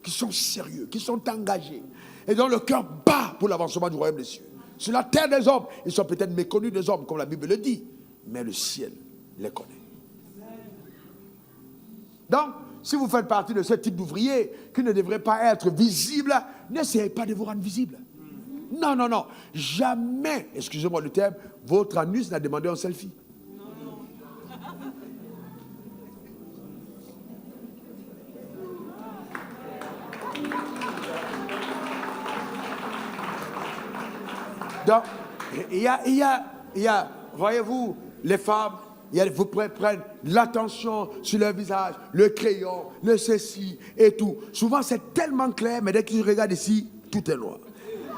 qui sont sérieux, qui sont engagés, et dont le cœur bat pour l'avancement du royaume des cieux. Sur la terre des hommes, ils sont peut-être méconnus des hommes, comme la Bible le dit, mais le ciel les connaît. Donc, si vous faites partie de ce type d'ouvriers qui ne devraient pas être visibles, n'essayez pas de vous rendre visibles. Non, non, non. Jamais, excusez-moi le terme, votre anus n'a demandé un selfie. Donc, il y a, voyez-vous, les femmes, vous prennent l'attention sur leur visage, le crayon, le ceci et tout. Souvent, c'est tellement clair, mais dès qu'ils regardent ici, tout est noir.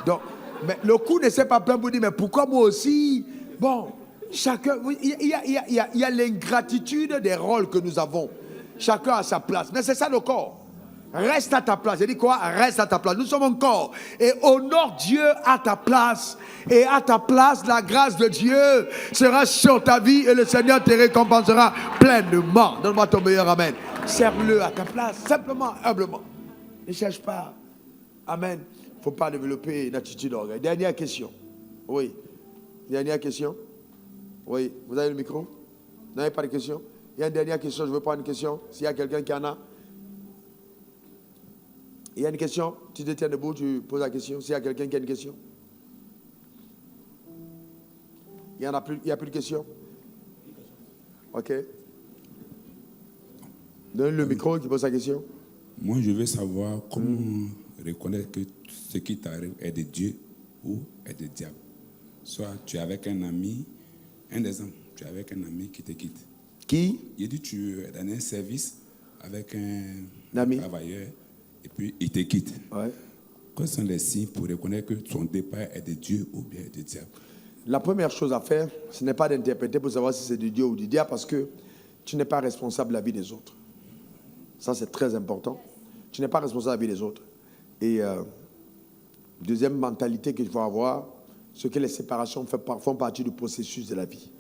Donc, mais le coup ne s'est pas plein pour dire, mais pourquoi moi aussi? Bon, chacun, il y a l'ingratitude des rôles que nous avons. Chacun a sa place. Mais c'est ça le corps. Reste à ta place. J'ai dit quoi? Reste à ta place. Nous sommes un corps. Et honore Dieu à ta place. Et à ta place, la grâce de Dieu sera sur ta vie et le Seigneur te récompensera pleinement. Donne-moi ton meilleur amen. Serve-le à ta place, simplement, humblement. Ne cherche pas. Amen. Il ne faut pas développer une attitude d'orgueil. Dernière question. Oui. Dernière question. Oui. Vous avez le micro? Vous n'avez pas de question? Il y a une dernière question. Je veux prendre une question. S'il y a quelqu'un qui en a. Il y a une question, tu te tiens debout, tu poses la question. S'il y a quelqu'un qui a une question. Il n'y a plus de questions. Ok. Donne le micro qui pose la question. Moi, je veux savoir comment reconnaître que ce qui t'arrive est de Dieu ou est de diable. Soit tu es avec un ami, un exemple, tu es avec un ami qui te quitte. Qui? Il dit tu es dans un service avec un ami travailleur. Et puis, il te quitte. Ouais. Quels sont les signes pour reconnaître que son départ est de Dieu ou bien de diable? La première chose à faire, ce n'est pas d'interpréter pour savoir si c'est de Dieu ou du diable, parce que tu n'es pas responsable de la vie des autres. Ça, c'est très important. Tu n'es pas responsable de la vie des autres. Et Deuxième mentalité qu'il faut avoir, c'est que les séparations font partie du processus de la vie.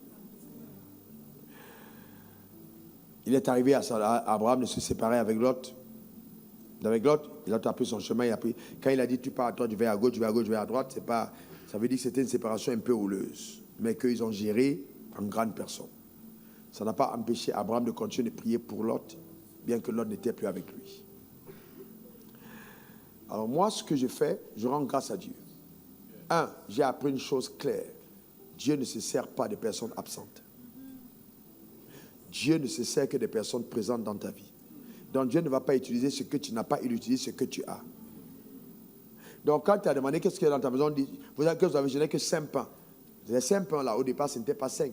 Il est arrivé à Abraham de se séparer avec Lot. Avec Lot, Lot a pris son chemin. Quand il a dit tu pars à droite, je vais à gauche, je vais à gauche, je vais à droite, ça veut dire que c'était une séparation un peu houleuse, mais qu'ils ont géré en grande personne. Ça n'a pas empêché Abraham de continuer de prier pour Lot, bien que Lot n'était plus avec lui. Alors moi, ce que je fais, je rends grâce à Dieu. J'ai appris une chose claire. Dieu ne se sert pas de personnes absentes. Dieu ne se sert que des personnes présentes dans ta vie. Donc Dieu ne va pas utiliser ce que tu n'as pas, il utilise ce que tu as. Donc quand tu as demandé qu'est-ce qu'il y a dans ta maison, vous avez, je n'ai que 5 pains. Les 5 pains là, au départ, ce n'était pas 5.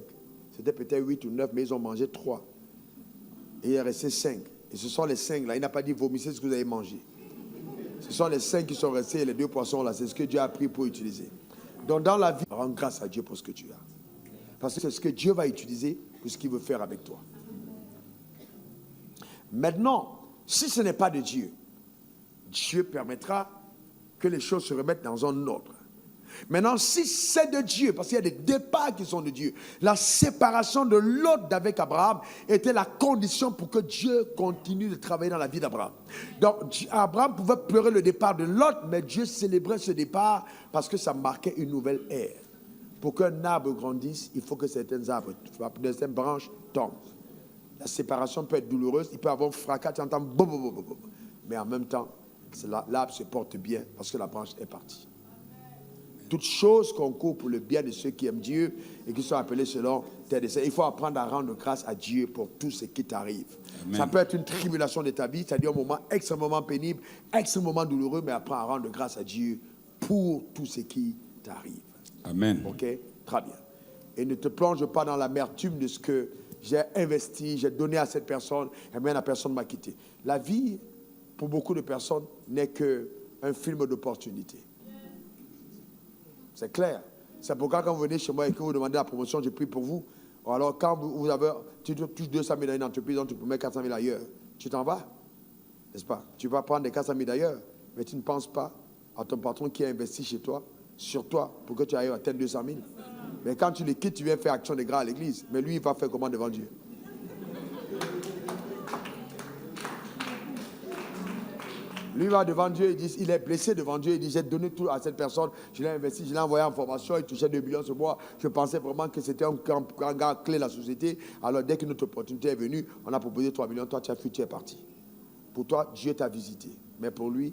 C'était peut-être 8 ou 9, mais ils ont mangé 3. Et il est resté 5. Et ce sont les 5 là, il n'a pas dit vomissez ce que vous avez mangé. Ce sont les 5 qui sont restés et les 2 poissons là, c'est ce que Dieu a pris pour utiliser. Donc dans la vie, rends grâce à Dieu pour ce que tu as. Parce que c'est ce que Dieu va utiliser pour ce qu'il veut faire avec toi. Maintenant, si ce n'est pas de Dieu, Dieu permettra que les choses se remettent dans un ordre. Maintenant, si c'est de Dieu, parce qu'il y a des départs qui sont de Dieu, la séparation de Lot d'avec Abraham était la condition pour que Dieu continue de travailler dans la vie d'Abraham. Donc, Abraham pouvait pleurer le départ de Lot, mais Dieu célébrait ce départ parce que ça marquait une nouvelle ère. Pour qu'un arbre grandisse, il faut que certains arbres, certaines branches tombent. La séparation peut être douloureuse, il peut y avoir un fracas, tu entends boum, boum, boum, boum. Mais en même temps, l'arbre se porte bien parce que la branche est partie. Toutes choses concourent pour le bien de ceux qui aiment Dieu et qui sont appelés selon tes desseins. Il faut apprendre à rendre grâce à Dieu pour tout ce qui t'arrive. Amen. Ça peut être une tribulation de ta vie, c'est-à-dire un moment extrêmement pénible, extrêmement douloureux, mais apprends à rendre grâce à Dieu pour tout ce qui t'arrive. Amen. Ok? Très bien. Et ne te plonge pas dans l'amertume de ce que j'ai investi, j'ai donné à cette personne, et bien la personne m'a quitté. La vie, pour beaucoup de personnes, n'est qu'un film d'opportunité. C'est clair. C'est pourquoi quand vous venez chez moi et que vous demandez la promotion, je prie pour vous. Alors quand tu touches 200 000 dans une entreprise, donc tu peux mettre 400 000 ailleurs. Tu t'en vas, n'est-ce pas? Tu vas prendre les 400 000 d'ailleurs, mais tu ne penses pas à ton patron qui a investi chez toi, sur toi, pour que tu ailles atteindre 200 000. Mais quand tu les quittes, tu viens faire action de grâce à l'église. Mais lui, il va faire comment devant Dieu? Lui va devant Dieu, il est blessé devant Dieu, il dit j'ai donné tout à cette personne, je l'ai investi, je l'ai envoyé en formation, il touchait 2 millions ce mois, je pensais vraiment que c'était un gars clé de la société. Alors dès que notre opportunité est venue, on a proposé 3 millions, toi tu as fui, tu es parti. Pour toi, Dieu t'a visité, mais pour lui,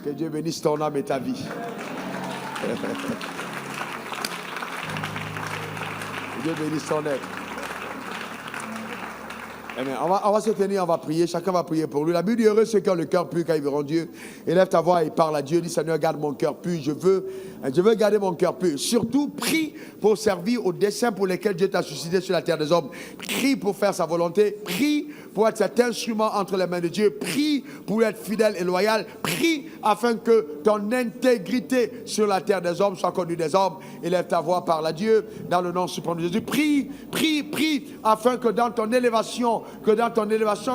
que Dieu bénisse ton âme et ta vie. Que Dieu bénisse ton être. Amen. On va se tenir, on va prier. Chacun va prier pour lui. La Bible dit heureux ceux qui ont le cœur pur quand ils verront Dieu. Élève ta voix et parle à Dieu. Dis Seigneur, garde mon cœur pur. Je veux garder mon cœur pur. Surtout, prie pour servir aux desseins pour lesquels Dieu t'a suscité sur la terre des hommes. Prie pour faire sa volonté. Prie pour être cet instrument entre les mains de Dieu. Prie pour être fidèle et loyal. Prie afin que ton intégrité sur la terre des hommes soit connue des hommes. Élève ta voix, parle à Dieu dans le nom suprême de Jésus. Prie afin que dans ton élévation,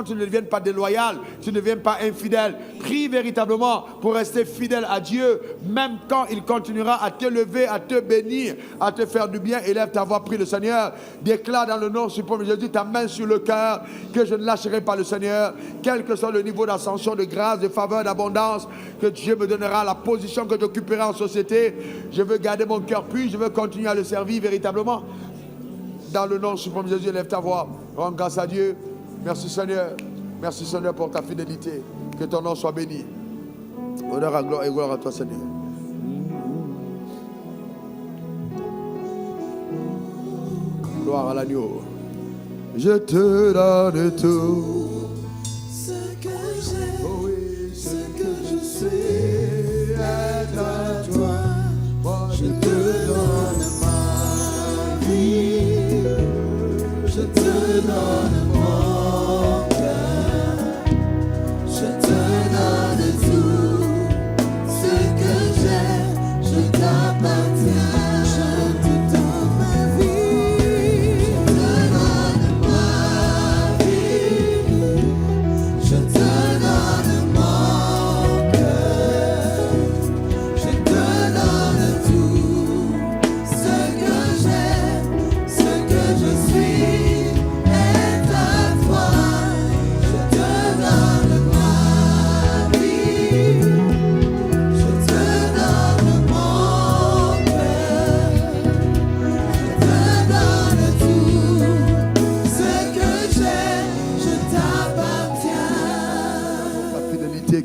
tu ne deviennes pas déloyal, tu ne deviennes pas infidèle. Prie véritablement pour rester fidèle à Dieu, même quand il continuera à t'élever, à te bénir, à te faire du bien. Élève ta voix, prie le Seigneur. Déclare dans le nom suprême de Jésus ta main sur le cœur, que je ne lâcherai pas le Seigneur, quel que soit le niveau d'ascension, de grâce, de faveur, d'abondance, que Dieu me donnera, la position que j'occuperai en société. Je veux garder mon cœur pur, je veux continuer à le servir véritablement. Dans le nom suprême de Jésus, élève ta voix. Rends grâce à Dieu. Merci Seigneur. Merci Seigneur pour ta fidélité. Que ton nom soit béni. Honneur à gloire et gloire à toi Seigneur. Gloire à l'agneau. Je te donne tout. Ce que j'ai, oh oui, ce que je suis, est à toi. Je te donne ma vie. Je te donne mon cœur, je te donne tout, ce que j'ai, je t'appartiens, je te donne ma vie, je te donne ma vie,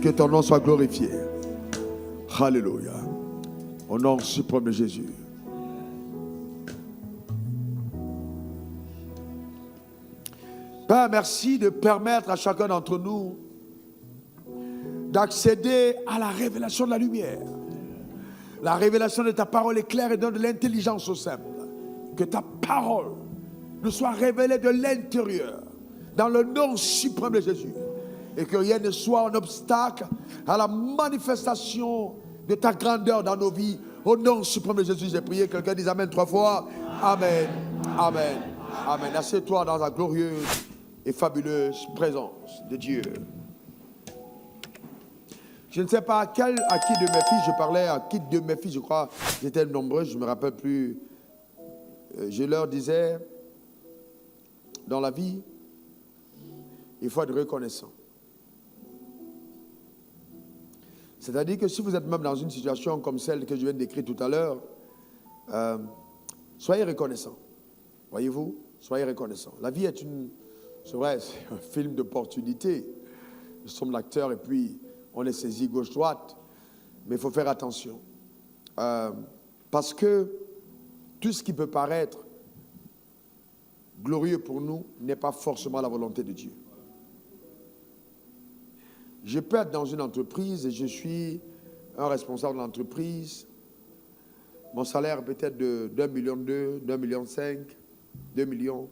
que ton nom soit glorifié. Alléluia. Au nom suprême de Jésus. Père, merci de permettre à chacun d'entre nous d'accéder à la révélation de la lumière. La révélation de ta parole est claire et donne de l'intelligence au simple. Que ta parole nous soit révélée de l'intérieur, dans le nom suprême de Jésus. Et que rien ne soit un obstacle à la manifestation de ta grandeur dans nos vies. Au nom suprême de Jésus, j'ai prié. Quelqu'un dise Amen 3 fois. Amen. Amen. Amen. Assieds-toi dans la glorieuse et fabuleuse présence de Dieu. Je ne sais pas à qui de mes filles je parlais, à qui de mes filles, je crois, j'étais nombreux, je ne me rappelle plus. Je leur disais, dans la vie, il faut être reconnaissant. C'est-à-dire que si vous êtes même dans une situation comme celle que je viens de décrire tout à l'heure, soyez reconnaissant. Voyez-vous, soyez reconnaissant. La vie est c'est vrai, c'est un film d'opportunité. Nous sommes l'acteur et puis on est saisi gauche-droite. Mais il faut faire attention. Parce que tout ce qui peut paraître glorieux pour nous n'est pas forcément la volonté de Dieu. Je peux être dans une entreprise et je suis un responsable de l'entreprise. Mon salaire peut être de 1,2 million, 1,5 million, 2 millions.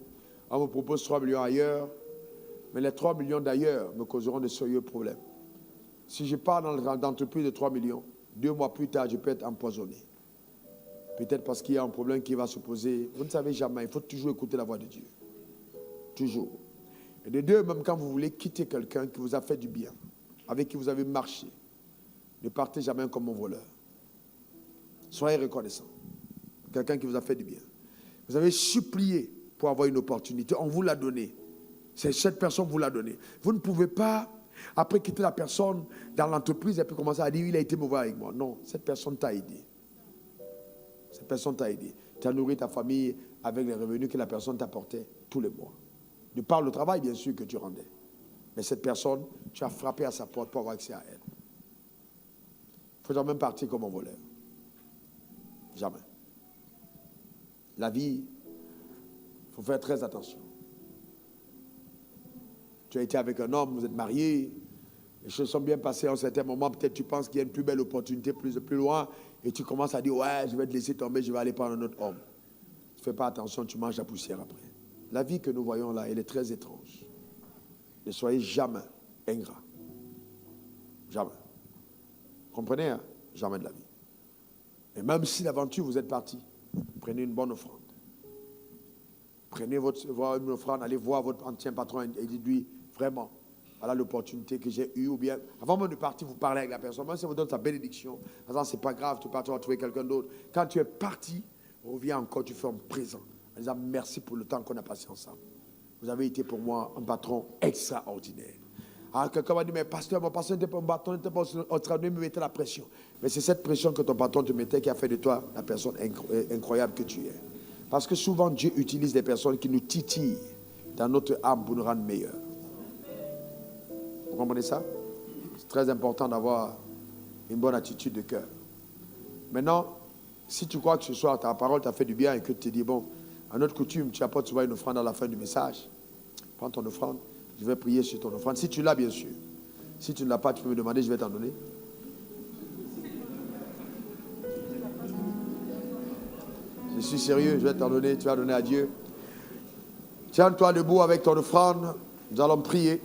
On me propose 3 millions ailleurs, mais les 3 millions d'ailleurs me causeront de sérieux problèmes. Si je pars dans l'entreprise de 3 millions, 2 mois plus tard, je peux être empoisonné. Peut-être parce qu'il y a un problème qui va se poser. Vous ne savez jamais, il faut toujours écouter la voix de Dieu. Toujours. Et de deux, même quand vous voulez quitter quelqu'un qui vous a fait du bien, avec qui vous avez marché, ne partez jamais comme un voleur. Soyez reconnaissant. Quelqu'un qui vous a fait du bien. Vous avez supplié pour avoir une opportunité. On vous l'a donné. C'est cette personne qui vous l'a donné. Vous ne pouvez pas, après quitter la personne dans l'entreprise et puis commencer à dire il a été mauvais avec moi. Non, cette personne t'a aidé. Cette personne t'a aidé. Tu as nourri ta famille avec les revenus que la personne t'apportait tous les mois. De par le travail, bien sûr, que tu rendais. Mais cette personne, tu as frappé à sa porte pour avoir accès à elle. Il ne faut jamais partir comme un voleur. Jamais. La vie, il faut faire très attention. Tu as été avec un homme, vous êtes mariés, les choses sont bien passées à un certain moment, peut-être tu penses qu'il y a une plus belle opportunité plus loin, et tu commences à dire, ouais, je vais te laisser tomber, je vais aller prendre un autre homme. Tu ne fais pas attention, tu manges la poussière après. La vie que nous voyons là, elle est très étrange. Ne soyez jamais ingrat. Jamais. Comprenez, hein? Jamais de la vie. Et même si l'aventure, vous êtes parti, prenez une bonne offrande. Prenez une offrande, allez voir votre ancien patron et dites-lui, vraiment, voilà l'opportunité que j'ai eue. Ou bien, avant même de partir, vous parlez avec la personne. Même si vous donne sa bénédiction, en disant, c'est pas grave, tu pars, tu vas trouver quelqu'un d'autre. Quand tu es parti, reviens encore, tu fais un présent. En disant, merci pour le temps qu'on a passé ensemble. Vous avez été pour moi un patron extraordinaire. Alors quelqu'un m'a dit, mais pasteur, mon pasteur n'était pas un patron, n'était pas en train de me mettre la pression. Mais c'est cette pression que ton patron te mettait qui a fait de toi la personne incroyable que tu es. Parce que souvent, Dieu utilise des personnes qui nous titillent dans notre âme pour nous rendre meilleurs. Vous comprenez ça? C'est très important d'avoir une bonne attitude de cœur. Maintenant, si tu crois que ce soir, ta parole t'a fait du bien et que tu te dis, bon, à notre coutume, tu apportes souvent une offrande à la fin du message. Prends ton offrande, je vais prier sur ton offrande. Si tu l'as, bien sûr. Si tu ne l'as pas, tu peux me demander, je vais t'en donner. Je suis sérieux, je vais t'en donner, tu vas donner à Dieu. Tiens-toi debout avec ton offrande, nous allons prier.